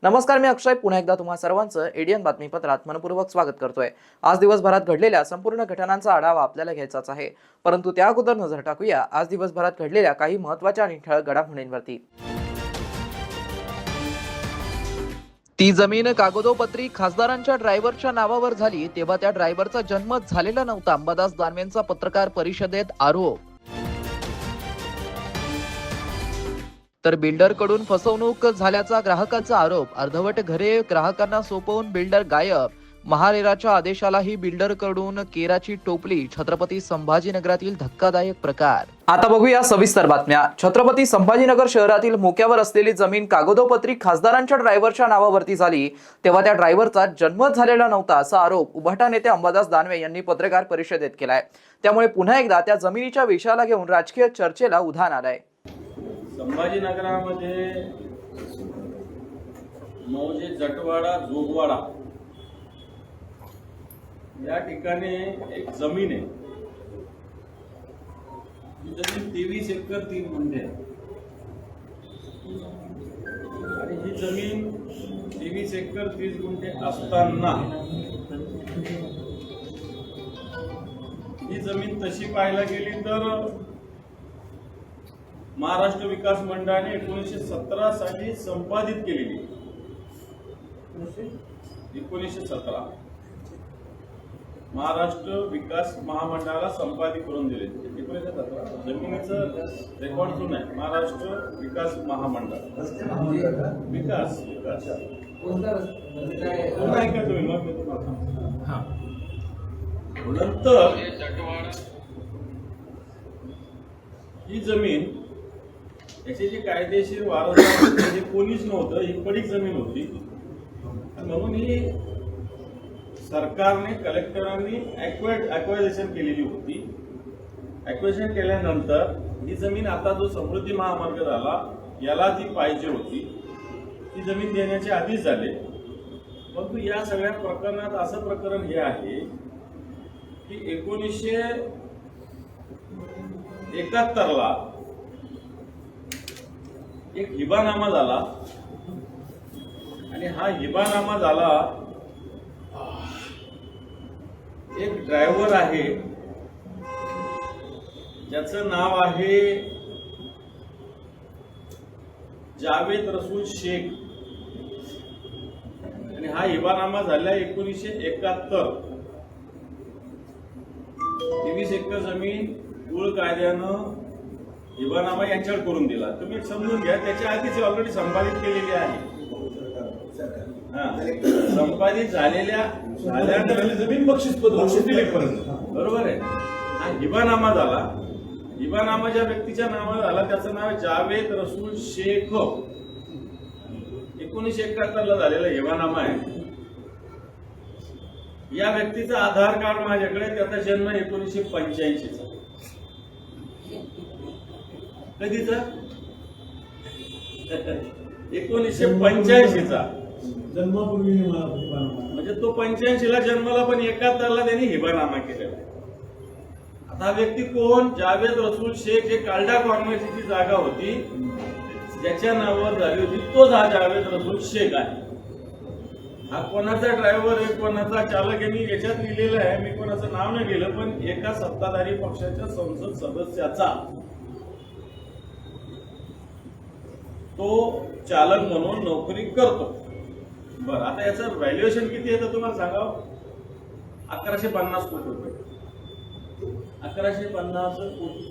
नमस्कार, मी अक्षय पुन्हा एकदा तुम्हा सर्वांचं एडीएन बातमीपत्रात मनपूर्वक स्वागत करतोय। आज दिवसभरात घडलेल्या संपूर्ण घटनांचा आढावा आपल्याला घ्यायचाच आहे, परंतु त्या अगोदर नजर टाकूया आज दिवसभरात घडलेल्या काही महत्त्वाच्या आणि ठळक घडामोडींवरती। ती जमीन कागदोपत्री खासदारांच्या ड्रायव्हरच्या नावावर झाली तेव्हा त्या ड्रायव्हरचा जन्मच झालेला नव्हता, अंबादास दानवेंचा पत्रकार परिषदेत आरोप। तर बिल्डरकडून फसवणूक झाल्याचा ग्राहकाचा आरोप, अर्धवट घरे ग्राहकांना सोपवून बिल्डर गायब, महारेराच्या आदेशालाही बिल्डरकडून केराची टोपली, छत्रपती संभाजीनगरातील धक्कादायक प्रकार। आता बघूया सविस्तर बातम्या। छत्रपती संभाजीनगर शहरातील मोक्यावर असलेली जमीन कागदोपत्री खासदारांच्या ड्रायव्हरच्या नावावरती झाली तेव्हा त्या ड्रायव्हरचा जन्मच झालेला नव्हता असा आरोप उभाटा नेते अंबादास दानवे यांनी पत्रकार परिषदेत केलाय। त्यामुळे पुन्हा एकदा त्या जमिनीच्या विषयाला घेऊन राजकीय चर्चेला उधाण आलंय। संभाजीनगरामध्ये मौजे जटवाडा जोगवाडा या ठिकाणी एक जमीन आहे। ही जमीन 23 एकर 3 गुंठे आहे आणि ही जमीन 23 एकर 30 गुंठे असताना ही जमीन तशी पाहायला गेली तर महाराष्ट्र विकास मंडळाने 1917 साली संपादित केलेली। 1917 महाराष्ट्र विकास महामंडळाला संपादित करून दिले। 1917 जमिनीचं रेकॉर्ड जुनं आहे। महाराष्ट्र विकास महामंडळ विकास ऐका तुम्ही मग मी तुम्हाला नंतर ही जमीन याची जी कायदेशीर वारसदार हे कोणीच नव्हतं, ही पडीक जमीन होती म्हणून ही सरकारने कलेक्टरांनी ॲक्वायझेशन केलेली होती। ॲक्वायझेशन केल्यानंतर ही जमीन आता जो समृद्धी महामार्ग झाला याला ती पाहिजे होती, ती जमीन देण्याचे आधीच झाले। परंतु या सगळ्या प्रकरणात असं प्रकरण हे आहे की 1971 ला एक हिबानामा झाला आणि हा हिबानामा झाला, एक ड्रायव्हर आहे ज्याचं नाव आहे जावेद रसूल शेख आणि हा हिबानामा झाला 1971। 23 एकर जमीन कुळ कायद्यानं हिबानामा यांच्यावर करून दिला। तुम्ही समजून घ्या, त्याच्या आधीच ऑलरेडी संपादित केलेली आहे। संपादित झाल्यानंतर जमीन बक्षीस दिली पर्यंत, बरोबर आहे। हा हिबानामा झाला, हिबानामा ज्या व्यक्तीच्या नावावर झाला त्याचं नाव जावेद रसूल शेख। 1971 ला झालेला हिबानामा आहे। या व्यक्तीचं आधार कार्ड माझ्याकडे, त्याचा जन्म 1985 चा। कधीचा? 1985 चा जन्मापूर्वी म्हणजे तो 85 ला जन्माला, पण 71 ला त्यांनी हिबानामा केलेला आहे। आता हा व्यक्ती कोण? जावेद रसूल शेख, जे काल्डा कॉर्नरची जागा होती ज्याच्या नावावर झाली होती तोच हा जावेद रसूल शेख आहे। हा कोणाचा ड्रायव्हर आहे, कोणाचा चालक आहे मी याच्यात लिहिलेलं आहे, मी कोणाचं नाव नाही लिहिलं, पण एका सत्ताधारी पक्षाच्या संसद सदस्याचा तो चालक म्हणून नोकरी करतो। बरं, आता याचं व्हॅल्युएशन किती येतं तुम्हाला सांगावं? 1150 कोटी रुपये। 1150 कोटी।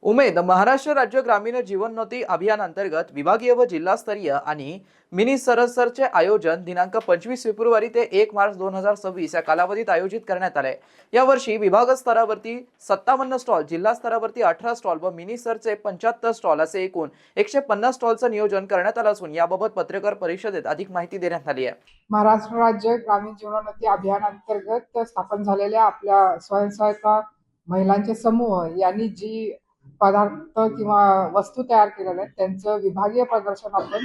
उमेद महाराष्ट्र राज्य ग्रामीण जीवनोन्नती अभियान अंतर्गत विभागीय व जिल्हास्तरीय आणि मिनी सरसरचे आयोजन दिनांक 25 फेब्रुवारी ते 1 मार्च 2026 या कालावधीत आयोजित करण्यात आले। यावर्षी विभाग स्तरावरती 57 स्टॉल, जिल्हा स्तरावरती 18 स्टॉल व मिनी सरचे 75 स्टॉल असे एकूण 150 स्टॉलचं नियोजन करण्यात आलं असून याबाबत पत्रकार परिषदेत अधिक माहिती देण्यात आली आहे। महाराष्ट्र राज्य ग्रामीण जीवनोन्नती अभियान अंतर्गत स्थापन झालेल्या आपल्या स्वयंसहायता महिलांचे समूह यांनी जी पदार्थ किंवा वस्तू तयार केलेल्या आहेत त्यांचं विभागीय प्रदर्शन आपण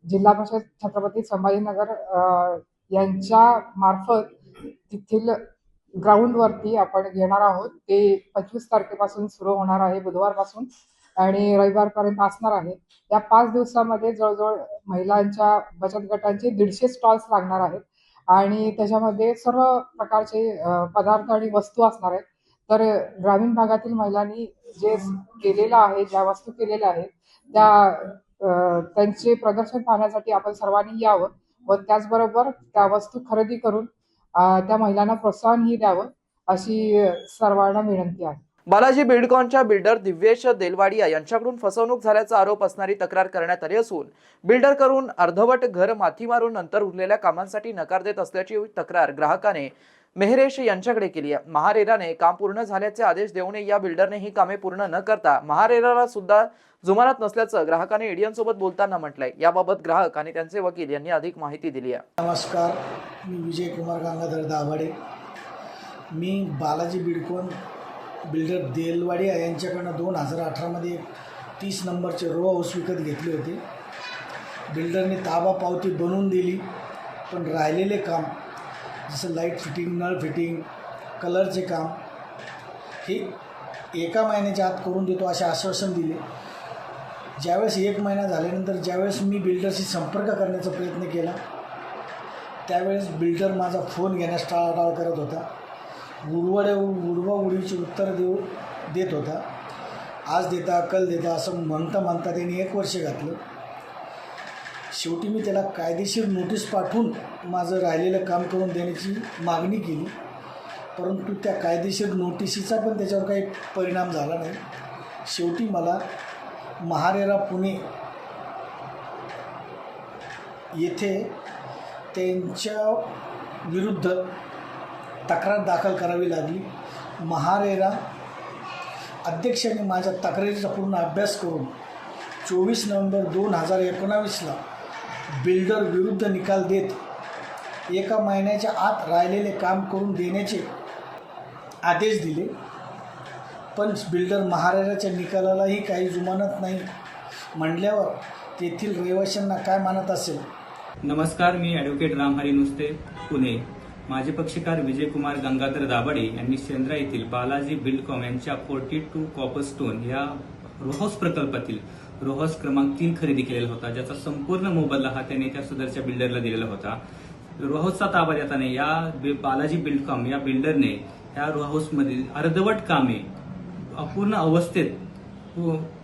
जिल्हा परिषद छत्रपती संभाजीनगर यांच्या मार्फत तिथील ग्राउंड वरती आपण घेणार आहोत। ते 25 तारखेपासून सुरू होणार आहे, बुधवारपासून, आणि रविवारपर्यंत असणार आहे। या 5 दिवसामध्ये जवळजवळ महिलांच्या बचत गटांचे 150 स्टॉल्स लागणार आहेत आणि त्याच्यामध्ये सर्व प्रकारचे पदार्थ आणि वस्तू असणार आहेत। तर ग्रामीण भागातील महिलांनी जे केलेलं आहे, ज्या वस्तू केलेल्या आहेत त्यांचे प्रदर्शन पाहण्यासाठी आपण सर्वांनी यावं व त्याचबरोबर त्या वस्तू खरेदी करून त्या महिलांना प्रोत्साहनही द्यावं अशी सर्वांना विनंती आहे। बालाजी बिल्डकॉनच्या बिल्डर दिव्येश देलवाडिया यांच्याकडून फसवणूक झाल्याचा आरोप असणारी तक्रार करण्यात आली असून बिल्डर करून अर्धवट घर माथी मारून नंतर उरलेल्या कामांसाठी नकार देत असल्याची तक्रार ग्राहकाने मेहरेश यांच्याकडे केली आहे। महारेराने काम पूर्ण झाल्याचे आदेश देऊनही या बिल्डरने ही कामे पूर्ण न करता महारेराला सुद्धा जुमानत नसल्याचं ग्राहकाने एडीएन सोबत बोलताना म्हटलंय। याबाबत ग्राहक आणि त्यांचे वकील यांनी अधिक माहिती दिली आहे। नमस्कार, मी विजय कुमार गंगाधर दाभाडे। मी बालाजी बिल्डकॉन बिल्डर देलवाडिया यांच्याकडनं 2018 मध्ये 30 नंबरचे रो हाऊस विकत घेतले होते। बिल्डरने ताबा पावती बनवून दिली, पण राहिलेले काम जसं लाईट फिटिंग, नळ फिटिंग, कलरचे काम हे 1 महिन्याच्या आत करून देतो असे आश्वासन दिले। ज्यावेळेस 1 महिना झाल्यानंतर ज्यावेळेस मी बिल्डरशी संपर्क करण्याचा प्रयत्न केला त्यावेळेस बिल्डर माझा फोन घेण्यास टाळाटाळ करत होता, उडवाउडवीची उत्तर देत होता। आज देता कल देता असं म्हणता त्यांनी 1 वर्ष घातलं। शेवटी मी त्याला कायदेशीर नोटीस पाठवून माझं राहिलेलं काम करून देण्याची मागणी केली, परंतु त्या कायदेशीर नोटिसीचा पण त्याच्यावर काही परिणाम झाला नाही। शेवटी मला महारेरा पुणे येथे त्यांच्या विरुद्ध तक्रार दाखल करावी लागली। महारेरा अध्यक्षांनी माझ्या तक्रारीचा पूर्ण अभ्यास करून 24 नोव्हेंबर 2019ला बिल्डर विरुद्ध निकाल देत 1 महिन्याच्या आत राहिलेले काम करून देण्याचे आदेश दिले, पण बिल्डर महारेराच्या निकालालाही काही जुमानत नाही म्हणल्यावर तेथील रहिवाशांना काय मानत असेल। नमस्कार, मी ॲडव्होकेट रामहरी नुसते, पुणे। माझे पक्षकार विजय कुमार गंगाधर दाभाडे यांनी शेंद्रा येथील बालाजी बिल्डकॉन यांच्या 42 कॉपरस्टोन या रोहाऊस प्रकल्पातील रोहाऊस क्रमांक 3 खरेदी केलेला होता, ज्याचा संपूर्ण मोबदला हा त्यांनी त्या सदरच्या बिल्डरला दिलेला होता। रोहाऊसचा ताबा देताना या बालाजी बिल्डकॉन या बिल्डरने या रोहाऊसमधील अर्धवट कामे अपूर्ण अवस्थेत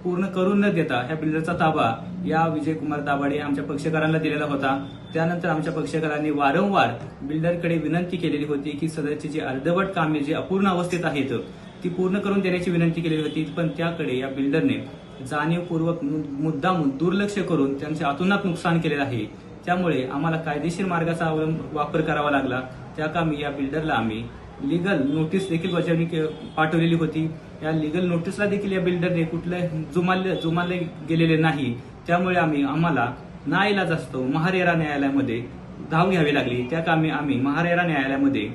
पूर्ण करून न देता ह्या बिल्डरचा ताबा या विजय कुमार दाभाडे आमच्या पक्षकारांना दिलेला होता। त्यानंतर आमच्या पक्षकारांनी वारंवार बिल्डरकडे विनंती केलेली होती की सदरची जी अर्धवट कामे जी अपूर्ण अवस्थेत आहेत ती पूर्ण करून देण्याची विनंती केलेली होती, पण त्याकडे या बिल्डरने जाणीवपूर्वक मुद्दाम दुर्लक्ष करून त्यांचे अतोनात नुकसान केलेलं आहे। त्यामुळे आम्हाला कायदेशीर मार्गाचा वापर करावा लागला। त्या कामी या बिल्डरला आम्ही लीगल नोटीस देखील पाठवलेली होती। या लीगल नोटीसला देखील या बिल्डरने कुठलं जुमानले गेलेले नाही। त्यामुळे आम्हाला नाईलाज असतो महारेरा न्यायालयामध्ये धाव घ्यावी लागली। त्या कामी आम्ही महारेरा न्यायालयामध्ये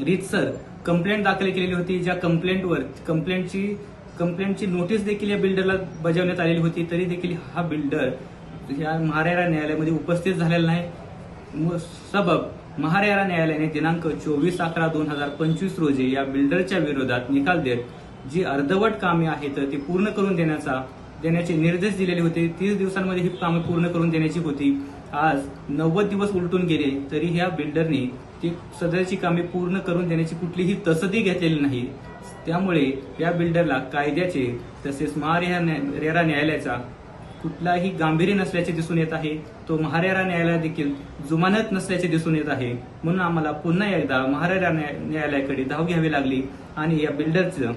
रीतसर कंप्लेंट दाखल केलेली होती, ज्या कंप्लेंटची नोटीस देखील या बिल्डरला बजावण्यात आलेली होती, तरी देखील हा बिल्डर या महारेरा न्यायालयामध्ये उपस्थित झालेला नाही। सबब महारेरा न्यायालयाने दिनांक 24/11/2025 रोजी या बिल्डरच्या विरोधात निकाल देत जी अर्धवट कामे आहेत ती पूर्ण करून देण्याचे निर्देश दिलेले होते। 30 दिवसांमध्ये ही कामे पूर्ण करून देण्याची होती। आज 90 दिवस उलटून गेले तरी ह्या बिल्डरने ती सदरची कामे पूर्ण करून देण्याची कुठलीही तसदी घेतलेली नाही। त्यामुळे या बिल्डरला कायद्याचे तसेच महारेरा न्यायालयाचा कुठलाही गांभीर्य नसल्याचे दिसून येत आहे। तो महारेरा न्यायालय देखील जुमानत नसल्याचे दिसून येत आहे। म्हणून आम्हाला पुन्हा एकदा महारेरा न्यायालयाकडे धाव घ्यावी लागली आणि या बिल्डरचं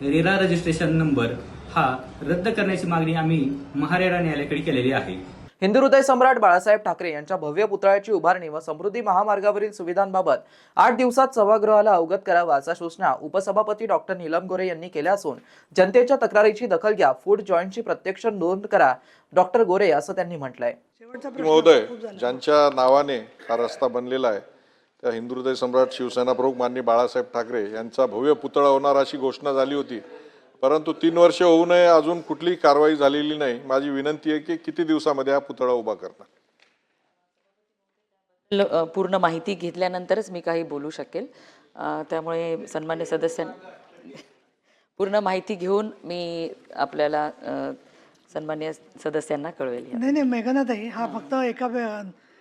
रेरा रजिस्ट्रेशन नंबर हा रद्द करण्याची मागणी आम्ही महारेरा न्यायालयाकडे केलेली आहे. हिंदू हृदय सम्राट बाळासाहेब ठाकरे यांच्या भव्य पुतळ्याची उभारणी व समृद्धी महामार्गावरील सुविधांबाबत 8 दिवसात सभागृहाला अवगत करावा अशा सूचना उपसभापती डॉक्टर नीलम गोरे यांनी केल्या असून जनतेच्या तक्रारीची दखल घ्या, फूड जॉईंटची प्रत्यक्ष नोंद करा, डॉक्टर गोरे असं त्यांनी म्हटलंय. महोदय, ज्यांच्या नावाने हा रस्ता बनलेला आहे त्या हिंदू हृदय सम्राट शिवसेना प्रमुख माननीय बाळासाहेब ठाकरे यांचा भव्य पुतळा होणार अशी घोषणा झाली होती, परंतु 3 वर्ष होऊ नये अजून कुठलीही कारवाई झालेली नाही. माझी विनंती आहे की किती दिवसामध्ये हा पुतळा उभा करणार. पूर्ण माहिती घेतल्यानंतरच मी काही बोलू शकेल. त्यामुळे सन्मान्य सदस्यांना पूर्ण माहिती घेऊन मी आपल्याला सन्मान्य सदस्यांना कळवेल. नाही मेघनाताई, हा फक्त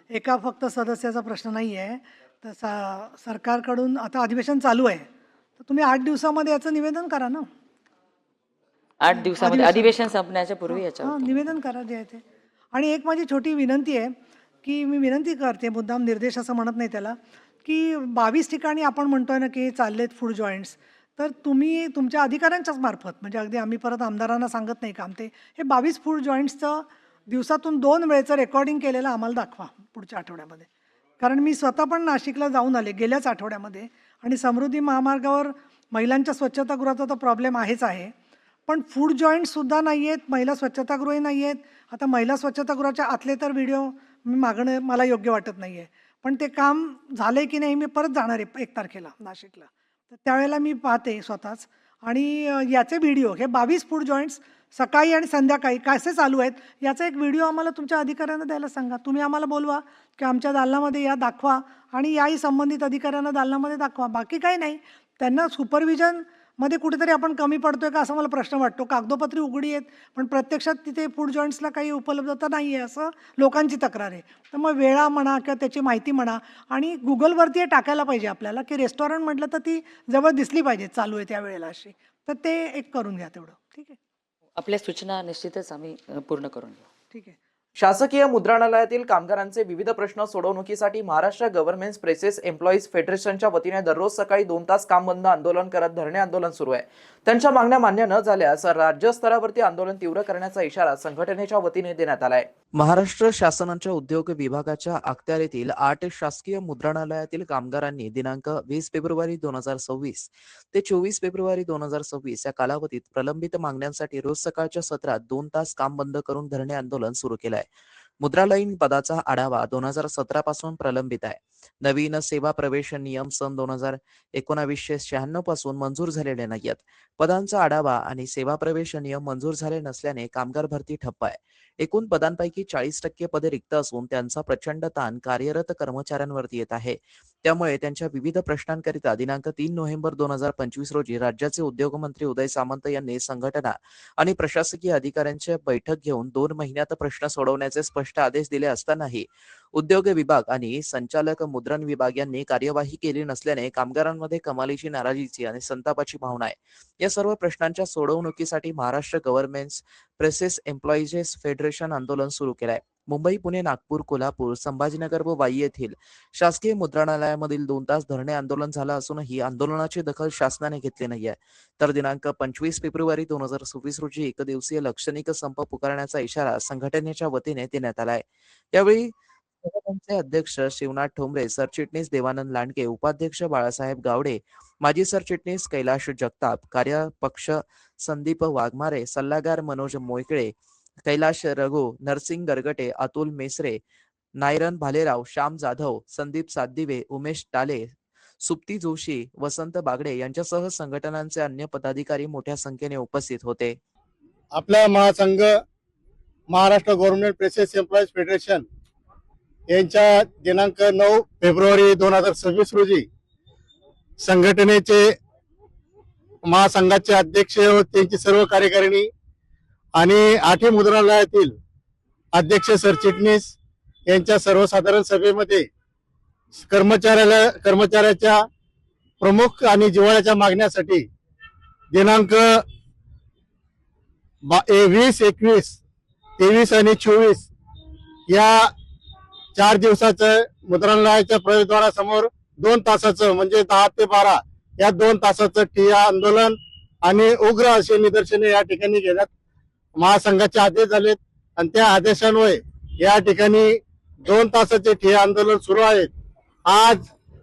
एका फक्त सदस्याचा प्रश्न नाही आहे. तर सरकारकडून आता अधिवेशन चालू आहे, तर तुम्ही 8 दिवसामध्ये याचं निवेदन करा ना. 8 दिवसामध्ये अधिवेशन संपण्याच्या पूर्वी याच्यावर निवेदन करा जे आहे ते. आणि एक माझी छोटी विनंती आहे की मी विनंती करते, मुद्दाम निर्देश असं म्हणत नाही त्याला, की 22 ठिकाणी आपण म्हणतोय ना की चाललेत फूड जॉईंट्स, तर तुम्ही तुमच्या अधिकाऱ्यांच्याच मार्फत, म्हणजे अगदी आम्ही परत आमदारांना सांगत नाही काम, ते हे 22 फूड जॉईंट्सचं दिवसातून 2 वेळेचं रेकॉर्डिंग केलेलं आम्हाला दाखवा पुढच्या आठवड्यामध्ये. कारण मी स्वतः पण नाशिकला जाऊन आले गेल्याच आठवड्यामध्ये, आणि समृद्धी महामार्गावर महिलांच्या स्वच्छतागृहाचा तर प्रॉब्लेम आहेच आहे, पण फूड जॉईंटसुद्धा नाही आहेत, महिला स्वच्छतागृहही नाही आहेत. आता महिला स्वच्छतागृहाच्या आतले तर व्हिडिओ मी मागणं मला योग्य वाटत नाही आहे, पण ते काम झालं आहे की नाही मी परत जाणार आहे 1 तारखेला नाशिकला, तर त्यावेळेला मी पाहते स्वतःच. आणि याचे व्हिडिओ हे 22 फूड जॉईंट्स सकाळी आणि संध्याकाळी कसे चालू आहेत याचा एक व्हिडिओ आम्हाला तुमच्या अधिकाऱ्यांना द्यायला सांगा. तुम्ही आम्हाला बोलवा की आमच्या दालनामध्ये या दाखवा, आणि याही संबंधित अधिकाऱ्यांना दालनामध्ये दाखवा. बाकी काही नाही. त्यांना सुपरविजनमध्ये कुठेतरी आपण कमी पडतोय का असं मला प्रश्न वाटतो. कागदोपत्री उघडी आहेत पण प्रत्यक्षात तिथे फूड जॉईंट्सला काही उपलब्धता नाही आहे असं लोकांची तक्रार आहे. तर मग वेळा म्हणा किंवा त्याची माहिती म्हणा, आणि गुगलवरती हे टाकायला पाहिजे आपल्याला की रेस्टॉरंट म्हटलं तर ती जवळ दिसली पाहिजे चालू आहे त्यावेळेला अशी. तर ते एक करून घ्या तेवढं. ठीक आहे, आपल्या सूचना निश्चितच आम्ही पूर्ण करून घेऊ. ठीक आहे. शासकीय मुद्रणालयातील कामगारांचे विविध प्रश्न सोडवणुकीसाठी महाराष्ट्र गव्हर्नमेंट प्रेसेस एम्प्लॉईज फेडरेशनच्या वतीने दररोज सकाळी 2 तास काम बंद आंदोलन करत धरणे आंदोलन सुरू आहे. त्यांच्या मागण्या मान्य न झाल्यास राज्यस्तरावरती आंदोलन तीव्र करण्याचा इशारा संघटनेच्या वतीने देण्यात आलाय. महाराष्ट्र शासनाच्या उद्योग विभागाच्या अखत्यारीतील 8 शासकीय मुद्रणालयातील कामगारांनी दिनांक 20 फेब्रुवारी 2026 ते 24 फेब्रुवारी 2026 या कालावधीत प्रलंबित मागण्यांसाठी रोज सकाळच्या सत्रात 2 तास काम बंद करून धरणे आंदोलन सुरू केलं आहे. मुद्रालयीन पदाचा आढावा 2017 पासून प्रलंबित आहे. नवीन सेवा प्रवेश नियम सन 1996 पासून मंजूर झालेले नाहीत. पदांचा आढावा आणि सेवा प्रवेश नियम मंजूर झाले नसल्याने कामगार भरती ठप्प आहे. एकूण पदांपैकी 40% पदे रिक्त असून त्यांचा प्रचंड ताण कार्यरत कर्मचाऱ्यांवरती येत आहे. त्यामुळे त्यांच्या विविध प्रश्नांकरिता दिनांक 3 नोव्हेंबर 2025 रोजी राज्याचे उद्योगमंत्री उदय सामंत यांनी संघटना आणि प्रशासकीय अधिकाऱ्यांची बैठक घेऊन 2 महिन्यात प्रश्न सोडवण्याचे स्पष्ट आदेश दिले असतानाही उद्योग विभाग आणि संचालक मुद्रण विभाग यांनी कार्यवाही केली नसल्याने कामगारांमध्ये कमालीची नाराजीची आणि संतापाची भावना आहे. या सर्व प्रश्नांच्या सोडवणुकीसाठी महाराष्ट्र गव्हर्नमेंट प्रेसेस एम्प्लॉईजेस फेडरेशन आंदोलन सुरू केलं आहे. मुंबई, पुणे, नागपूर, कोल्हापूर, संभाजीनगर व वाई येथील शासकीय मुद्रणालयामधील 2 तास धरणे आंदोलन झालं असूनही आंदोलनाची दखल शासनाने घेतली नाहीये. तर दिनांक 25 फेब्रुवारी 2026 रोजी एकदिवसीय लाक्षणिक संप पुकारण्याचा इशारा संघटनेच्या वतीने देण्यात आलाय. यावेळी संघटनेचे अध्यक्ष शिवनाथ ठोंबरे, सरचिटणीस देवानंद लांडगे, उपाध्यक्ष बाळासाहेब गावडे, माजी सरचिटणीस कैलाश जगताप, कार्यपक्ष संदीप वाघमारे, सल्लागार मनोज मोयकळे, कैलाश रघु, नरसिंग गरगटे, अतुल मेसरे, नायरन भालेराव, श्याम जाधव, संदीप सातदिवे, उमेश टाले, सुप्ती जोशी, वसंत बागडे यांच्यासह संघटनांचे अन्य पदाधिकारी मोठ्या संख्येने उपस्थित होते. आपला महासंघ Maharashtra government presses employees federation यांच्या दिनांक 9 फेब्रुवारी 2026 रोजी संघटनेचे महासंघाचे अध्यक्ष व त्यांची सर्व कार्यकारिणी आणि 8 मुद्रणालयातील अध्यक्ष सरचिटणीस यांच्या सर्वसाधारण सभेमध्ये कर्मचाऱ्याच्या प्रमुख आणि जिव्हाळ्याच्या मागण्यासाठी दिनांक 20, 21, 23 आणि 24 या 4 दिवसाचं मुद्रणालयाच्या प्रवेशद्वारासमोर 2 तासाचं म्हणजे 10 ते 12 या 2 तासाचं ठिय्या आंदोलन आणि उग्र असे निदर्शने या ठिकाणी घेण्यात महासंघाचे आदेश झालेत आणि त्या आदेशान्वये या ठिकाणी 2 तासाचे ठिय्या आंदोलन सुरू आहेत. आज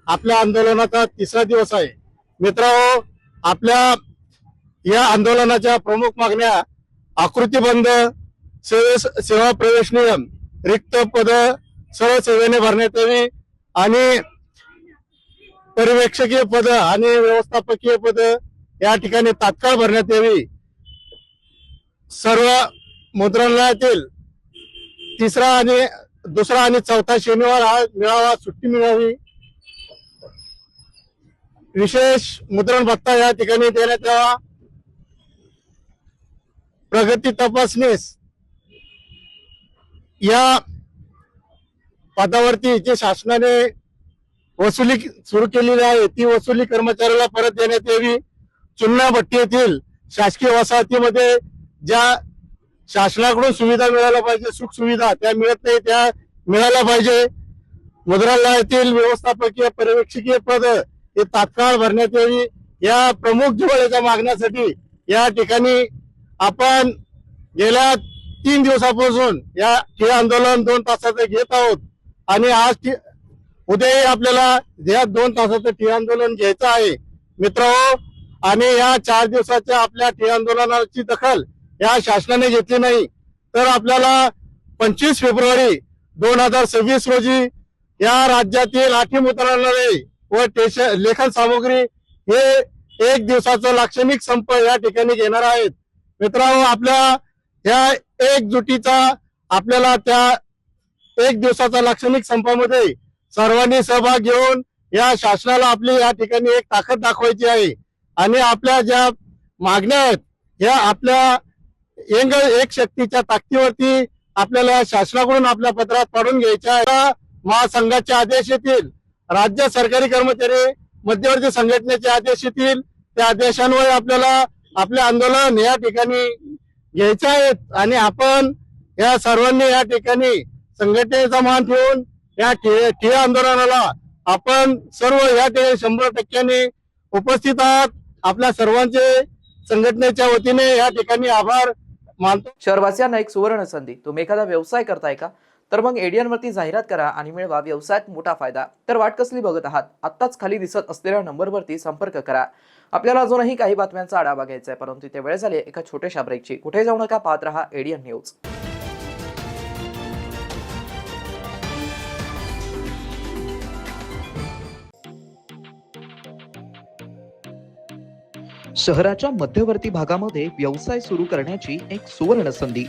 आपल्या आंदोलनाचा 3रा दिवस आहे. मित्रांनो, आपल्या या आंदोलनाच्या प्रमुख मागण्या आकृतीबंध सेवा प्रवेश नियम, रिक्त पद सरळ सेवेने भरण्यात यावी आणि पर्यवेक्षकीय पद आणि व्यवस्थापकीय पद या ठिकाणी तात्काळ भरण्यात यावी. सर्व मुद्रणालयातील 3रा आणि 2रा आणि 4था शनिवार हा मिळावा, सुट्टी मिळावी. विशेष मुद्रण भत्ता या ठिकाणी देण्यात यावा. प्रगती तपासणीस या पदावरती जे शासनाने वसुली सुरू केलेली आहे ती वसुली कर्मचाऱ्याला परत देण्यात यावी. चुन्नाभट्टी येथील शासकीय वसाहतीमध्ये ज्या शासनाकडून सुविधा मिळायला पाहिजे, सुख सुविधा त्या मिळत नाही, त्या मिळायला पाहिजे. मुद्रालयातील व्यवस्थापकीय पर्यवेक्षकीय पद हे तात्काळ भरण्यात यावी. या प्रमुख जिव्हाळ्याच्या मागण्यासाठी या ठिकाणी आपण गेल्या 3 दिवसापासून या ठिय्या आंदोलन 2 तासाचं घेत आहोत आणि आज उद्याही आपल्याला या 2 तासाचं ठिय्या आंदोलन घ्यायचं आहे मित्रांनो. आणि या 4 दिवसाच्या आपल्या ठिय्या आंदोलनाची दखल या शासनाने घेतली नाही तर आपल्याला 25 फेब्रुवारी 2026 रोजी या राज्यातील 8 मुद्रणालये व लेखन सामुग्री हे 1 दिवसाचा लाक्षणिक संप या ठिकाणी घेणार आहेत. मित्रांनो, आपल्या या एकजुटीचा आपल्याला त्या 1 दिवसाचा लाक्षणिक संपामध्ये सर्वांनी सहभाग घेऊन या शासनाला आपली या ठिकाणी एक ताकद दाखवायची आहे आणि आपल्या ज्या मागण्या आहेत ह्या आपल्या एक शक्तीच्या ताकदीवरती आपल्याला शासनाकडून आपल्या पत्रात पाडून घ्यायच्या आहे. महासंघाचे आदेश येतील, राज्य सरकारी कर्मचारी मध्यवर्ती संघटनेचे आदेश येतील, त्या आदेशान्वये आपल्याला आपले आंदोलन या ठिकाणी घ्यायचे आहेत आणि आपण या सर्वांनी या ठिकाणी संघटनेचा मान ठेवून या ठिय्या आंदोलनाला आपण सर्व या ठिकाणी 100% उपस्थित आहात. आपल्या सर्वांचे संघटनेच्या वतीने या ठिकाणी आभार मानतो. शहरवासियांना एक सुवर्ण संधी. तुम्ही एखादा व्यवसाय करताय का? तर मग एडियन वरती जाहिरात करा आणि मिळवा व्यवसायात मोठा फायदा. तर वाट कसली बघत आहात? आत्ताच खाली दिसत असलेल्या नंबरवरती संपर्क करा. आपल्याला अजूनही काही बातम्यांचा आढावा घ्यायचा आहे, परंतु इथे वेळ झाली एका छोट्याशा ब्रेकची. कुठे जाऊ नका, पाहत रहा एडियन न्यूज. शहराच्या मध्यवर्ती भागामध्ये व्यवसाय सुरू करण्याची एक सुवर्ण संधी.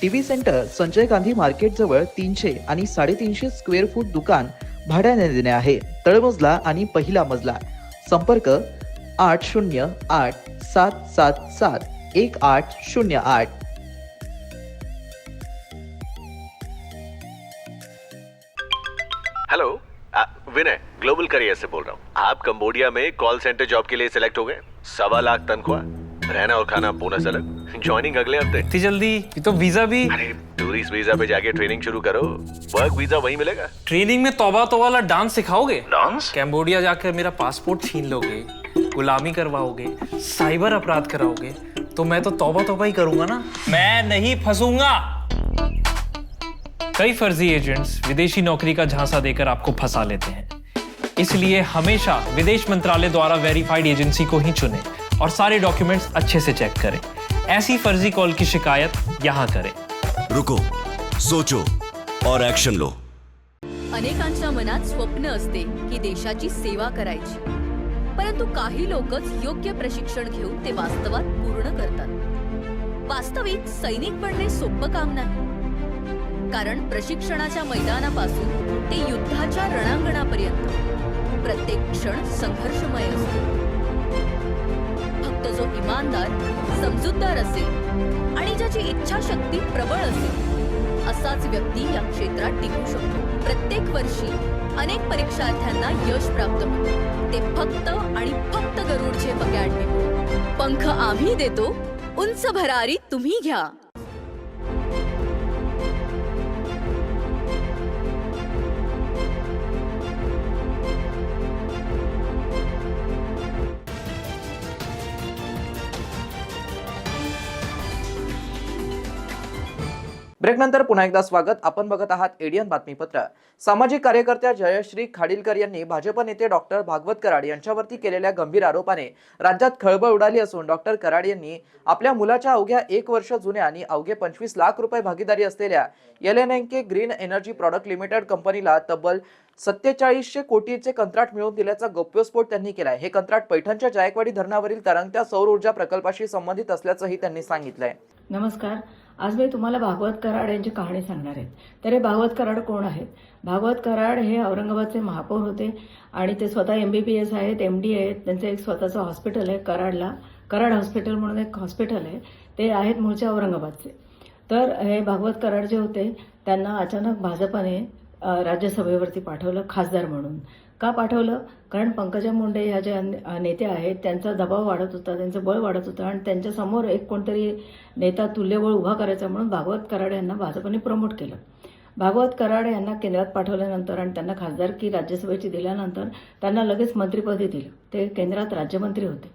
TV centre Sanjay Gandhi market जवळ 300 आणि 350 स्क्वेअर फूट दुकान भाड्याने देणे आहे. तळमजला आणि पहिला मजला. संपर्क 8087771808. हेलो, विनय ग्लोबल करियर से बोल रहा हूँ. आप कंबोडिया में कॉल सेंटर जॉब के लिए सिलेक्ट हो गए. 1.25 लाख तनख्वाह, रहना और खाना बोनस अलग, ज्वाइनिंग अगले हफ्ते. इतनी जल्दी? ये तो वीजा भी. अरे टूरिस्ट वीजा पे जाके ट्रेनिंग शुरू करो, वर्क वीजा वहीं मिलेगा. ट्रेनिंग में तौबा तो वाला डांस सिखाओगे? डांस? कैम्बोडिया जाकर मेरा पासपोर्ट छीन लोगे, गुलामी करवाओगे, साइबर अपराध कराओगे, तो मैं तो तौबा ही करूंगा ना. मैं नहीं फंसूंगा. कई फर्जी एजेंट्स विदेशी नौकरी का झांसा देकर आपको फंसा लेते हैं. इसलिए हमेशा विदेश मंत्रालय द्वारा वेरीफाइड एजेंसी को ही चुनें और सारे डॉक्यूमेंट्स अच्छे से चेक करें. ऐसी फर्जी कॉल की शिकायत यहाँ करें. रुको, सोचो और ऍक्शन लो. अनेकांच्या मनात स्वप्न असते की देशाची सेवा करायची, परंतु काही लोकच योग्य प्रशिक्षण घेऊन ते वास्तवात पूर्ण करतात. वास्तविक सैनिक बनणे सोपं काम नाही, कारण प्रशिक्षणाच्या मैदानापासून ते युद्धाच्या रणांगणापर्यंत प्रत्येक क्षण संघर्षमय असतो. फक्त जो इमानदार, समजूतदार असेल आणि ज्याची इच्छाशक्ती प्रबळ असेल असाच व्यक्ती या क्षेत्रात टिकू शकतो. प्रत्येक वर्षी अनेक परीक्षार्थ्यांना यश प्राप्त होते, ते फक्त आणि फक्त गरुडचे अकॅडमी. पंख आम्ही देतो, उंच भरारी तुम्ही घ्या. ब्रेकनंतर पुन्हा एकदा स्वागत. आपण बघत आहात एडियन बातमीपत्र. सामाजिक कार्यकर्त्या जयश्री खाडीलकर यांनी भाजप नेते डॉक्टर भागवत कराड यांच्यावरती केलेल्या गंभीर आरोपाने राज्यात खळबळ उडाली असून डॉक्टर कराड यांनी आपल्या मुलाच्या अवघ्या 1 वर्ष जुन्या आणि अवघे 25 लाख रुपये भागीदारी असलेल्या LNK green energy product limited कंपनीला तब्बल 4700 कोटीचे कंत्राट मिळवून दिल्याचा गौप्यस्फोट त्यांनी केलाय. हे कंत्राट पैठणच्या जायकवाडी धरणावरील तरंगत्या सौर ऊर्जा प्रकल्पाशी संबंधित असल्याचंही त्यांनी सांगितलंय. नमस्कार. आज मी तुम्हाला भागवत कराड यांची कहाणी सांगणार आहे. तर हे भागवत कराड कोण आहेत? भागवत कराड हे औरंगाबादचे महापौर होते आणि ते स्वतः MBBS आहेत, MD आहेत. त्यांचं एक स्वतःचं हॉस्पिटल आहे कराडला, कराड हॉस्पिटल म्हणून एक हॉस्पिटल आहे. ते आहेत मूळचे औरंगाबादचे. तर हे भागवत कराड जे होते त्यांना अचानक भाजपाने राज्यसभेवरती पाठवलं खासदार म्हणून. का पाठवलं? कारण पंकजा मुंडे ह्या ज्या नेत्या आहेत त्यांचा दबाव वाढत होता, त्यांचं बळ वाढत होतं आणि त्यांच्यासमोर एक कोणतरी नेता तुल्यबळ उभा करायचा म्हणून भागवत कराड यांना भाजपने प्रमोट केलं. भागवत कराड यांना केंद्रात पाठवल्यानंतर आणि त्यांना खासदारकी राज्यसभेची दिल्यानंतर त्यांना लगेच मंत्रिपदही दिलं. ते केंद्रात राज्यमंत्री होते.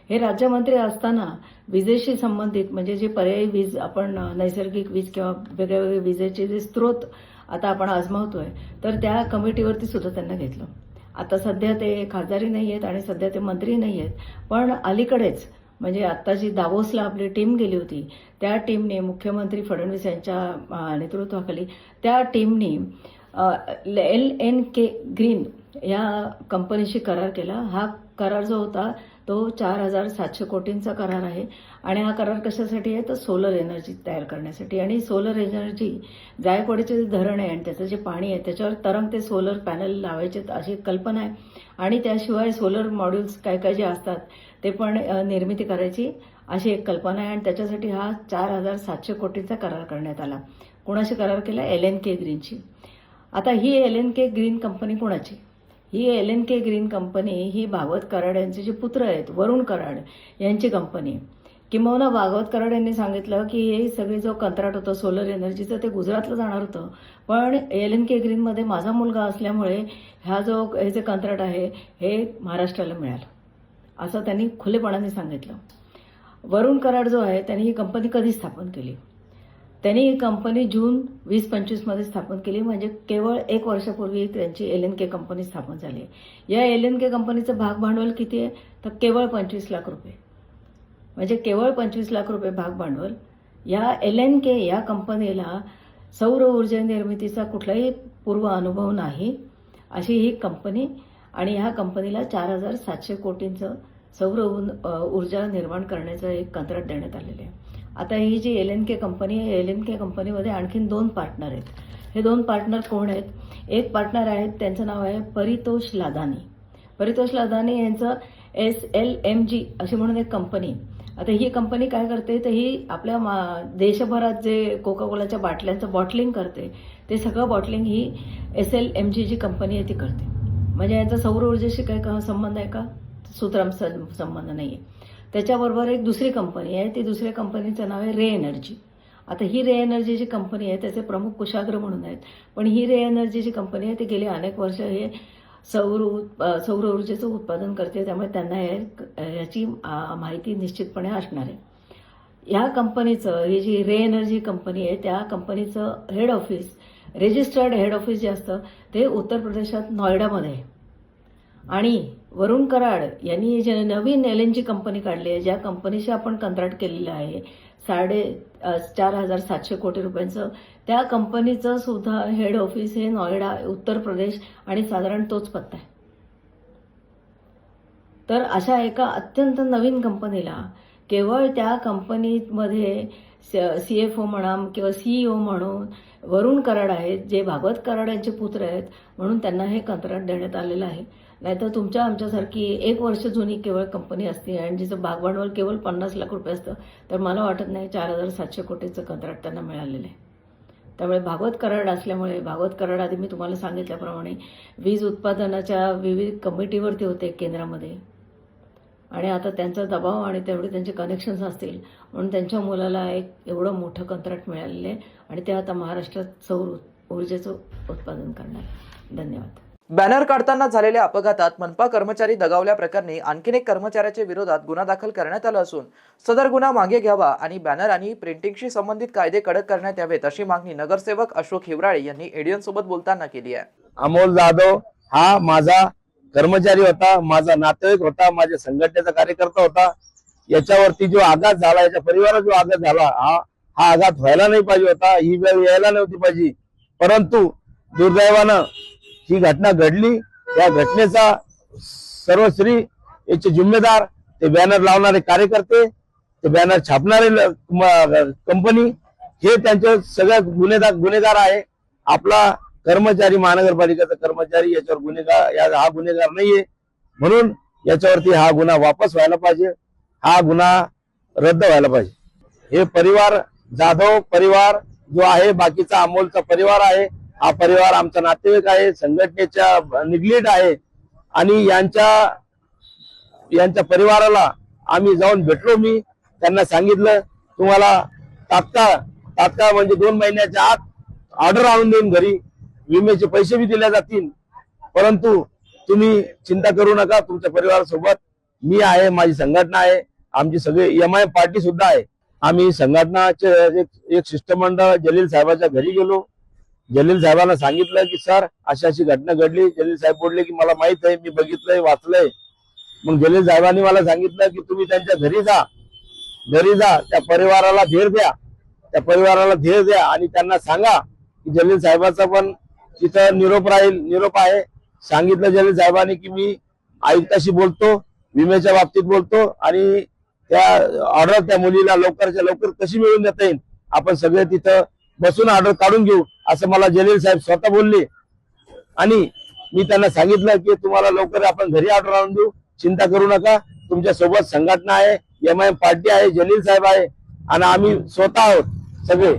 हे राज्यमंत्री असताना विजेशी संबंधित म्हणजे जे पर्यायी वीज आपण नैसर्गिक वीज किंवा वेगवेगळे विजेचे जे स्रोत आता आपण आजमावतोय तर त्या कमिटीवरती सुद्धा त्यांना घेतलं. आता सध्या ते खासदारी नाही आहेत आणि सध्या ते मंत्री नाही आहेत. पण अलीकडेच म्हणजे आत्ता जी दावोसला आपली टीम गेली होती त्या टीमने मुख्यमंत्री फडणवीस यांच्या नेतृत्वाखाली त्या टीमने LNK ग्रीन या कंपनीशी करार केला. हा करार जो होता तो 4700 कोटींचा करार आहे आणि हा करार कशासाठी आहे तर सोलर एनर्जी तयार करण्यासाठी. आणि सोलर एनर्जी जायकवाडीचे जे धरण आहे आणि त्याचं जे पाणी आहे त्याच्यावर तरंगते सोलर पॅनल लावायचे अशी कल्पना आहे. आणि त्याशिवाय सोलर मॉड्यूल्स काय काय जे असतात ते पण निर्मिती करायची अशी एक कल्पना आहे. आणि त्याच्यासाठी हा 4700 कोटींचा करार करण्यात आला. कोणाशी करार केला? LNK ग्रीनशी. आता ही LNK ग्रीन कंपनी कोणाची? ही LNK ग्रीन कंपनी ही भागवत कराड यांचे जे पुत्र आहेत वरुण कराड यांची कंपनी. किंबहुना भागवत कराड यांनी सांगितलं की हे सगळे जो कंत्राट होतं सोलर एनर्जीचं ते गुजरातला जाणार होतं, पण LNK ग्रीनमध्ये माझा मुलगा असल्यामुळे हे जे कंत्राट आहे हे महाराष्ट्राला मिळालं असं त्यांनी खुलेपणाने सांगितलं. वरुण कराड जो आहे त्यांनी ही कंपनी कधी स्थापन केली? त्यांनी ही कंपनी जून 2025 मध्ये स्थापन केली. म्हणजे केवळ 1 वर्षापूर्वी त्यांची LNK कंपनी स्थापन झाली. या LNK कंपनीचं भाग भांडवल किती आहे तर केवळ 25 लाख रुपये. म्हणजे केवळ 25 लाख रुपये भाग भांडवल. या LNK या कंपनीला सौर ऊर्जा निर्मितीचा कुठलाही पूर्व अनुभव नाही अशी ही कंपनी. आणि ह्या कंपनीला 4700 कोटींचं सौर ऊर्जा निर्माण करण्याचं एक कंत्राट देण्यात आलेलं आहे. आता ही जी LNK कंपनी आहे LNK कंपनीमध्ये आणखीन 2 पार्टनर आहेत. हे 2 पार्टनर कोण आहेत? एक पार्टनर आहेत त्यांचं नाव आहे परितोष लाधानी. परितोष लाधानी यांचं SLMG अशी म्हणून एक कंपनी. आता ही कंपनी काय करते तर ही आपल्या देशभरात जे कोका कोलाच्या बाटल्यांचं बॉटलिंग करते ते सगळं बॉटलिंग ही SLMG जी कंपनी आहे ती करते. म्हणजे यांचा सौर ऊर्जेशी काही संबंध आहे का? सूत्रम संबंध नाही आहे. त्याच्याबरोबर एक दुसरी कंपनी आहे. ती दुसऱ्या कंपनीचं नाव आहे रे एनर्जी. आता ही रे एनर्जी जी कंपनी आहे त्याचे प्रमुख कुशाग्र म्हणून आहेत. पण ही रे एनर्जी जी कंपनी आहे ती गेली अनेक वर्ष हे सौर ऊर्जेचं उत्पादन करते. त्यामुळे त्यांना याची माहिती निश्चितपणे असणार आहे. ह्या कंपनीचं ही जी रे एनर्जी कंपनी आहे त्या कंपनीचं head office registered head office जे असतं ते उत्तर प्रदेशात नॉयडामध्ये आहे. आणि वरुण कराड यांनी जे नवीन LNG कंपनी काढली आहे ज्या कंपनीशी आपण कंत्राट केलेलं आहे 4700 कोटी रुपयांचं त्या कंपनीचं सुद्धा हेड ऑफिस हे नॉयडा उत्तर प्रदेश आणि साधारण तोच पत्ता आहे. तर अशा एका अत्यंत नवीन कंपनीला केवळ त्या कंपनीमध्ये CFO म्हणा किंवा CEO म्हणून वरुण कराड आहेत जे भागवत कराड यांचे पुत्र आहेत म्हणून त्यांना हे कंत्राट देण्यात आलेलं आहे. नाहीतर तुमच्या आमच्यासारखी 1 वर्ष जुनी केवळ कंपनी असते आणि जिचं भागभांडवल केवळ 50 लाख रुपये असतं तर मला वाटत नाही 4700 कोटीचं कंत्राट त्यांना मिळालेलं आहे. त्यामुळे भागवत कराड असल्यामुळे भागवत कराड आधी मी तुम्हाला सांगितल्याप्रमाणे वीज उत्पादनाच्या विविध कमिटीवरती होते केंद्रामध्ये आणि आता त्यांचा दबाव आणि तेवढे त्यांचे कनेक्शन्स असतील म्हणून त्यांच्या मुलाला एक एवढं मोठं कंत्राट मिळालेलं आहे आणि ते आता महाराष्ट्रात सौर ऊर्जेचं उत्पादन करणार. धन्यवाद. बॅनर काढताना झालेल्या अपघातात मनपा कर्मचारी दगावल्या प्रकरणी आणखीन एक कर्मचाऱ्याच्या विरोधात गुन्हा दाखल करण्यात आला असून सदर गुन्हा मागे घ्यावा आणि बॅनर आणि प्रिंटिंगशी संबंधित कायदे कडक करण्यात यावेत अशी मागणी नगरसेवक अशोक हिवराळे यांनी एडीएन सोबत बोलताना केली आहे. अमोल जाधव हा माझा कर्मचारी होता, माझा नातेवाईक होता, माझ्या संघटनेचा कार्यकर्ता होता. याच्यावरती जो आघात झाला, याच्या परिवारात जो आघात झाला, हा आघात व्हायला नाही पाहिजे होता, ही वेळ यायला नव्हती पाहिजे. परंतु दुर्दैवानं ही घटना घडली. त्या घटनेचा सर्वश्री याचे जिम्मेदार ते बॅनर लावणारे कार्यकर्ते, ते बॅनर छापणारे कंपनी, हे त्यांचे सगळ्या गुन्हेगार आहे. आपला कर्मचारी, महानगरपालिकेचा कर्मचारी याच्यावर गुन्हेगार, हा गुन्हेगार नाहीये. म्हणून याच्यावरती हा गुन्हा वापस व्हायला पाहिजे, हा गुन्हा रद्द व्हायला पाहिजे. हे परिवार, जाधव परिवार जो आहे, बाकीचा अमोलचा परिवार आहे, हा परिवार आमचा नातेवाईक आहे, संघटनेच्या निगडीत आहे. आणि यांच्या परिवाराला आम्ही जाऊन भेटलो. मी त्यांना सांगितलं, तुम्हाला तात्काळ म्हणजे 2 महिन्याच्या आत ऑर्डर आणून देऊन घरी विम्याचे पैसे बी दिले जातील. परंतु तुम्ही चिंता करू नका, तुमच्या परिवारासोबत मी आहे, माझी संघटना आहे, आमची सगळे एमआय पार्टी सुद्धा आहे. आम्ही संघटनाचे एक शिष्टमंडळ जलील साहेबाच्या घरी गेलो. जलील साहेबांना सांगितलं की सर अशी अशी घटना घडली. जलील साहेब बोलले की मला माहित आहे, मी बघितलंय, वाचलंय. मग जलील साहेबांनी मला सांगितलं की तुम्ही त्यांच्या घरी जा, त्या परिवाराला धीर द्या आणि त्यांना सांगा की जलील साहेबाचा पण तिथं निरोप आहे. सांगितलं जलील साहेबांनी की मी आयुक्ताशी बोलतो, विम्याच्या बाबतीत बोलतो आणि त्या ऑर्डर त्या मुलीला लवकरच्या लवकर कशी मिळवून देता येईल, आपण सगळे तिथं बसून ऑर्डर काढून घेऊ, असं मला जलील साहेब स्वतः बोलले. आणि मी त्यांना सांगितलं की तुम्हाला लवकर आपण घरी ऑर्डर आणून देऊ, चिंता करू नका, तुमच्या सोबत संघटना आहे, एमआय पार्टी आहे, जलील साहेब आहे आणि आम्ही स्वतः आहोत सगळे.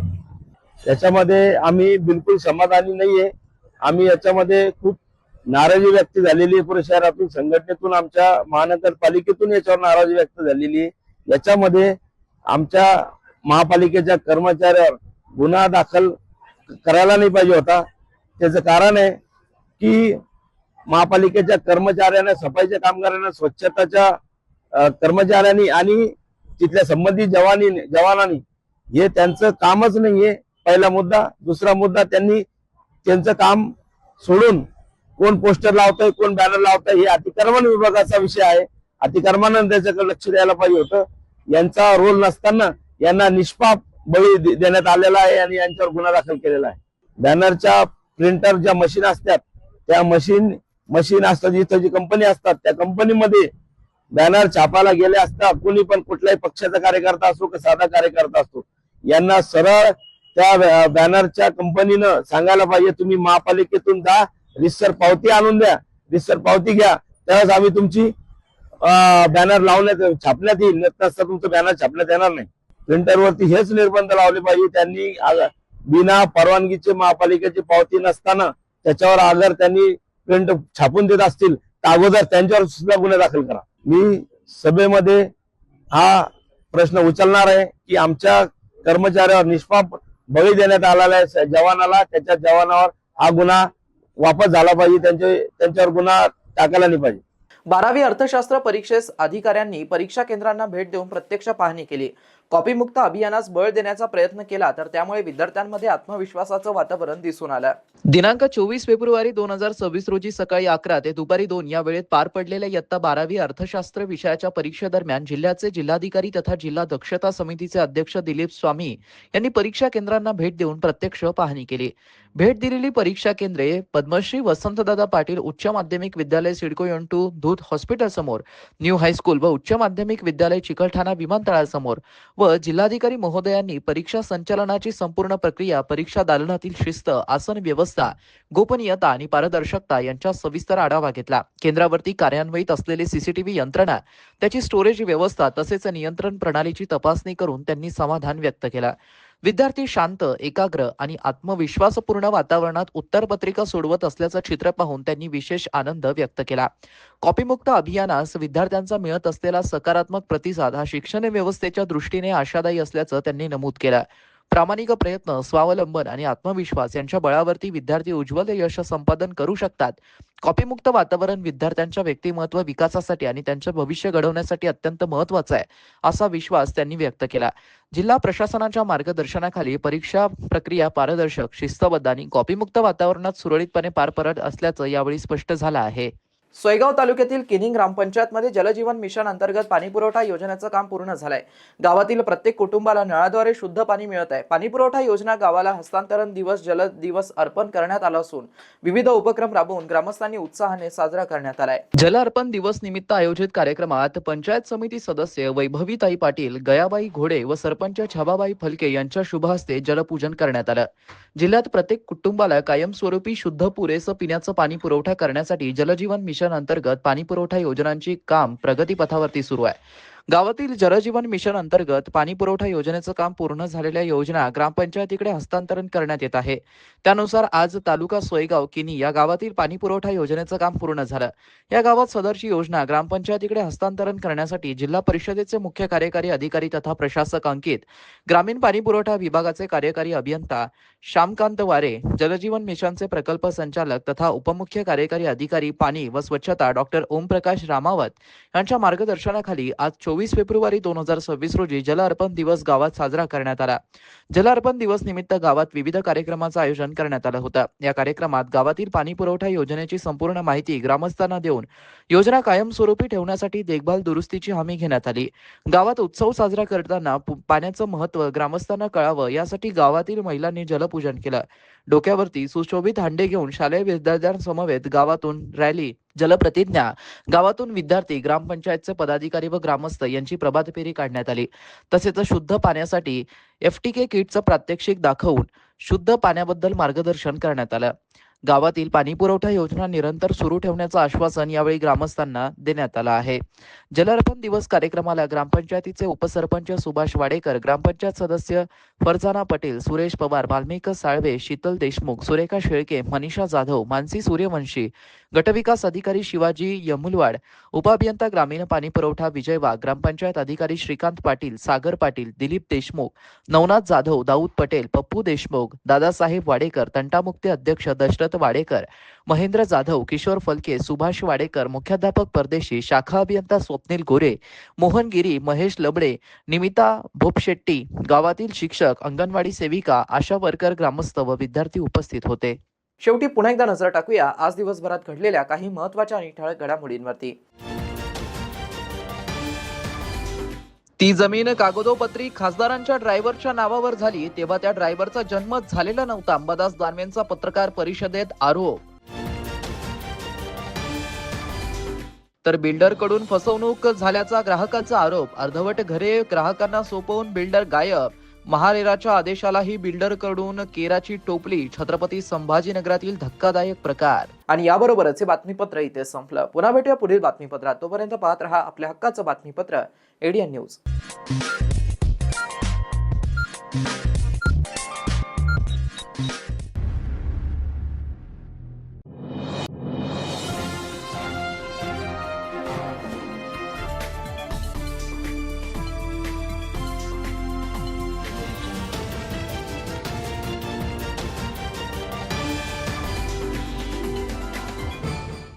याच्यामध्ये आम्ही बिलकुल समाधानी नाहीये. आम्ही याच्यामध्ये खूप नाराजी व्यक्त झालेली आहे. पुणे शहरातून, संघटनेतून, आमच्या महानगरपालिकेतून याच्यावर नाराजी व्यक्त झालेली आहे. याच्यामध्ये आमच्या महापालिकेच्या कर्मचाऱ्यावर गुन्हा दाखल करायला नाही पाहिजे होता. त्याचं कारण आहे की महापालिकेच्या कर्मचाऱ्यांना, सफाईच्या कामगारांना, स्वच्छताच्या कर्मचाऱ्यांनी आणि तिथल्या संबंधित जवानांनी हे त्यांचं कामच नाहीये. पहिला मुद्दा. दुसरा मुद्दा, त्यांनी त्यांचं काम सोडून कोण पोस्टर लावतंय, कोण बॅनर लावतंय, हे अतिक्रमण विभागाचा विषय आहे. अतिक्रमणानं त्याच्याकडे लक्ष द्यायला पाहिजे होतं. यांचा रोल नसताना यांना निष्पाप बळी देण्यात आलेला आहे आणि यांच्यावर गुन्हा दाखल केलेला आहे. बॅनरच्या प्रिंटर ज्या मशीन असतात, त्या मशीन असतात, जिथं जी कंपनी असतात, त्या कंपनीमध्ये बॅनर छापायला गेले असता कोणी पण, कुठल्याही पक्षाचा कार्यकर्ता असो की साधा कार्यकर्ता असतो, यांना सरळ त्या बॅनरच्या कंपनीनं सांगायला पाहिजे, तुम्ही महापालिकेतून जा, रितसर पावती आणून द्या, रितसर पावती घ्या, त्यावेळेस आम्ही तुमची बॅनर छापण्यात येईल, नसता तुमचं बॅनर छापण्यात येणार नाही. प्रिंटरवरती हेच निर्बंध लावले पाहिजे. त्यांनी बिना परवानगीचे महापालिकेची पावती नसताना त्याच्यावर अगर त्यांनी प्रिंट छापून देत असतील तर अगोदर त्यांच्यावर सुद्धा गुन्हे दाखल करा. मी सभेमध्ये हा प्रश्न उचलणार आहे की आमच्या कर्मचाऱ्यावर निष्पाप बळी देण्यात आलेला आहे जवानाला, त्याच्या जवानावर हा गुन्हा वापस झाला पाहिजे, त्यांच्यावर गुन्हा टाकायला नाही पाहिजे. 12वी अर्थशास्त्र परीक्षेस अधिकाऱ्यांनी परीक्षा केंद्रांना भेट देऊन प्रत्यक्ष पाहणी केली. कॉपीमुक्त अभियानास बळ देण्याचा प्रयत्न केला तर त्यामुळे विद्यार्थ्यांमध्ये आत्मविश्वासाचं वातावरण दिसून आलं. दिनांक 24 फेब्रुवारी 2026 रोजी सकाळी 11 ते दुपारी 2 या वेळेत पार पडलेल्या इयत्ता 12वी अर्थशास्त्र विषयाच्या परीक्षेदरम्यान जिल्ह्याचे जिल्हाधिकारी तथा जिल्हा दक्षता समितीचे अध्यक्ष दिलीप स्वामी यांनी परीक्षा केंद्रांना भेट देऊन प्रत्यक्ष पाहणी केली. भेट दिलेली परीक्षा केंद्रे पद्मश्री वसंतदादा पाटील उच्च माध्यमिक विद्यालय सिडको N2 दूध हॉस्पिटल समोर, न्यू हायस्कूल व उच्च माध्यमिक विद्यालय चिकलठाणा विमानतळासमोर व जिल्हाधिकारी महोदयांनी परीक्षा संचालनाची संपूर्ण प्रक्रिया, परीक्षा दालनातील शिस्त, आसन व्यवस्था, गोपनीयता आणि पारदर्शकता यांचा सविस्तर आढावा घेतला. केंद्रावरती कार्यान्वित असलेले सीसीटीव्ही यंत्रणा, त्याची स्टोरेज व्यवस्था तसेच नियंत्रण प्रणालीची तपासणी करून त्यांनी समाधान व्यक्त केला. विद्यार्थी शांत, एकाग्र आणि आत्मविश्वासपूर्ण वातावरणात उत्तरपत्रिका सोडवत असल्याचं चित्र पाहून त्यांनी विशेष आनंद व्यक्त केला. कॉपीमुक्त अभियानास विद्यार्थ्यांचा मिळत असलेला सकारात्मक प्रतिसाद हा शिक्षण व्यवस्थेच्या दृष्टीने आशादायी असल्याचं त्यांनी नमूद केलं. प्रामाणिक प्रयत्न, स्वावलंबन आणि आत्मविश्वास यांच्या बळावरती विद्यार्थी उज्ज्वल यश संपादन करू शकतात. कॉपीमुक्त वातावरण विद्यार्थ्यांच्या व्यक्तिमत्व विकासासाठी आणि त्यांचे भविष्य घडवण्यासाठी अत्यंत महत्त्वाचं आहे, असा विश्वास त्यांनी व्यक्त केला. जिल्हा प्रशासनाच्या मार्गदर्शनाखाली परीक्षा प्रक्रिया पारदर्शक, शिस्तबद्ध आणि कॉपीमुक्त वातावरणात सुरळीतपणे पार पडत असल्याचं यावेळी स्पष्ट झालं आहे. सोयगाव तालुक्यातील किनी ग्रामपंचायतमध्ये जलजीवन मिशन अंतर्गत पाणीपुरवठा योजनेचं काम पूर्ण झालंय. गावातील प्रत्येक कुटुंबाला नळाद्वारे शुद्ध पाणी मिळत आहे. पाणीपुरवठा योजना गावाला हस्तांतरण दिवस, जल दिवस अर्पण करण्यात आला असून विविध उपक्रम राबवून ग्रामस्थांनी उत्साहाने साजरा करण्यात आलाय. जल अर्पण दिवस निमित्त आयोजित कार्यक्रमात पंचायत समिती सदस्य वैभवीताई पाटील, गयाबाई घोडे व सरपंच छबाबाई फलके यांच्या शुभ हस्ते जलपूजन करण्यात आलं. जिल्ह्यात प्रत्येक कुटुंबाला कायमस्वरूपी शुद्ध पुरेसं पिण्याचं पाणी पुरवठा करण्यासाठी जलजीवन मिशन अंतर्गत पाणीपुरवठा योजनांची काम प्रगतीपथावरती सुरू आहे. गावातील जलजीवन मिशन अंतर्गत पाणीपुरवठा योजनेचं काम पूर्ण झालेल्या योजना ग्रामपंचायतीकडे हस्तांतरण करण्यात येत आहे. त्यानुसार आज तालुका सोयगाव किनी या गावातील पाणीपुरवठा योजनेचं काम पूर्ण झालं. या गावात सदरची योजना ग्रामपंचायतीकडे हस्तांतरण करण्यासाठी जिल्हा परिषदेचे मुख्य कार्यकारी अधिकारी तथा प्रशासक अंकित, ग्रामीण पाणीपुरवठा विभागाचे कार्यकारी अभियंता श्यामकांत वारे, जलजीवन मिशनचे प्रकल्प संचालक तथा उपमुख्य कार्यकारी अधिकारी पाणी व स्वच्छता डॉक्टर ओमप्रकाश रामावत यांच्या मार्गदर्शनाखाली आज 24 फेब्रुवारी 2026 रोजी जल अर्पण दिवस गावात साजरा करण्यात आला. जल अर्पण दिवस निमित्त गावात विविध कार्यक्रमांचं आयोजन करण्यात आलं होतं. या कार्यक्रमात गावातील पाणी पुरवठा योजनेची संपूर्ण माहिती ग्रामस्थांना देऊन योजना कायमस्वरूपी ठेवण्यासाठी देखभाल दुरुस्तीची हमी घेण्यात आली. गावात उत्सव साजरा करताना पाण्याचं महत्त्व ग्रामस्थांना कळावं यासाठी गावातील महिलांनी जलपूजन केलं. डोक्यावरती सुशोभित हांडे घेऊन शालेय विद्यार्थ्यांसमवेत गावातून रॅली, जलप्रतिज्ञा, गावातून विद्यार्थी, ग्रामपंचायतचे पदाधिकारी व ग्रामस्थ यांची प्रभात फेरी काढण्यात आली. तसेच शुद्ध पाण्यासाठी FTK किटचं प्रात्यक्षिक दाखवून शुद्ध पाण्याबद्दल मार्गदर्शन करण्यात आलं. गावातील पाणीपुरवठा योजना निरंतर सुरू ठेवण्याचं आश्वासन यावेळी ग्रामस्थांना देण्यात आलं आहे. जल अर्पण दिवस कार्यक्रमाला ग्रामपंचायतीचे उपसरपंच सुभाष वाडेकर, ग्रामपंचायत सदस्य फरजाना पटेल, सुरेश पवार, वाल्मिक साळवे, शीतल देशमुख, सुरेखा शेळके, मनीषा जाधव, मानसी सूर्यवंशी, गटविकास अधिकारी शिवाजी यमुलवाड, उपअभियंता ग्रामीण पाणीपुरवठा विजय वाघ, ग्रामपंचायत अधिकारी श्रीकांत पाटील, सागर पाटील, दिलीप देशमुख, नवनाथ जाधव, दाऊद पटेल, पप्पू देशमुख, दादासाहेब वाडेकर, तंटामुक्ती अध्यक्ष दशरथ वाडेकर, महेंद्र जाधव, किशोर फलके, सुभाष वाडेकर, मुख्याध्यापक परदेशी, शाखा अभियंता स्वप्नील गोरे, मोहन गिरी, महेश लबडे, निमिता भोपशेट्टी, गावातील शिक्षक, अंगणवाडी सेविका, आशा वर्कर, ग्रामस्थ व विद्यार्थी उपस्थित होते. शेवटी पुन्हा एकदा नजर टाकूया आज दिवसभरात घडलेल्या काही महत्त्वाच्या आणि ठळक घडामोडींवरती. ती जमीन कागदोपत्री खासदारांच्या ड्रायव्हरच्या नावावर झाली तेव्हा त्या ड्रायव्हरचा जन्मच झालेला नव्हता. अंबादास दानवेंचा पत्रकार परिषदेत आरोप. तर बिल्डरकडून फसवणूक झाल्याचा ग्राहकाचा आरोप. अर्धवट घरे ग्राहकांना सोपवून बिल्डर गायब. महारेराच्या आदेशालाही बिल्डरकडून केराची टोपली. छत्रपती संभाजीनगरातील धक्कादायक प्रकार. आणि याबरोबरच हे बातमीपत्र इथे संपलं. पुन्हा भेटूया पुढील बातमीपत्रात. तोपर्यंत पाहत रहा आपल्या हक्काचं बातमीपत्र ADN न्यूज.